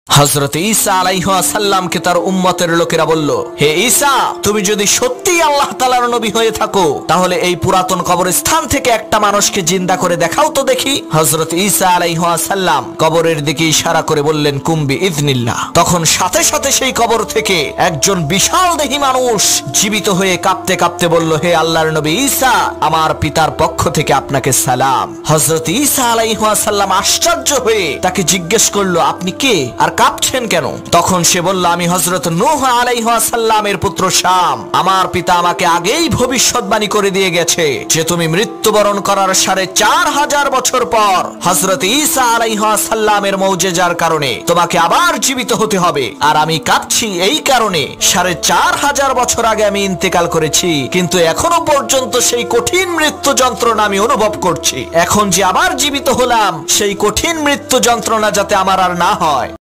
হযরত ঈসা আলাইহিস সালামকে তার উম্মতের লোকেরা বলল, হে ঈসা, তুমি যদি সত্যিই আল্লাহ তাআলার নবী হয়ে থাকো তাহলে এই পুরাতন কবরস্থান থেকে একটা মানুষকে জিন্দা করে দেখাও তো দেখি। হযরত ঈসা আলাইহিস সালাম কবরের দিকে ইশারা করে বললেন, কুম বিইذনিল্লাহ। তখন সাথে সাথে সেই কবর থেকে একজন বিশাল দেহী মানুষ জীবিত হয়ে কাঁপতে কাঁপতে বলল, হে আল্লাহর নবী ঈসা, আমার পিতার পক্ষ থেকে আপনাকে সালাম। হযরত ঈসা আলাইহিস সালাম আশ্চর্য হয়ে তাকে জিজ্ঞেস করলো, আপনি কে আর কাঁপছেন কেন? তখন সে বলল, আমি হযরত নূহ আলাইহিস সালামের পুত্র শাম। আমার পিতা আমাকে আগেই ভবিষ্যৎবাণী করে দিয়ে গেছে যে তুমি মৃত্যুবরণ করার ৪৫০০ বছর পর হযরত ঈসা আলাইহিস সালামের মুজিজার কারণে তোমাকে আবার জীবিত হতে হবে। আর আমি কাঁপছি এই কারণে ৪৫০০ বছর আগে আমি ইন্তেকাল করেছি, কিন্তু এখনো পর্যন্ত সেই কঠিন মৃত্যু যন্ত্রণা আমি অনুভব করছি। এখন যে আবার জীবিত হলাম সেই কঠিন মৃত্যু যন্ত্রণা যাতে আমার আর না হয়।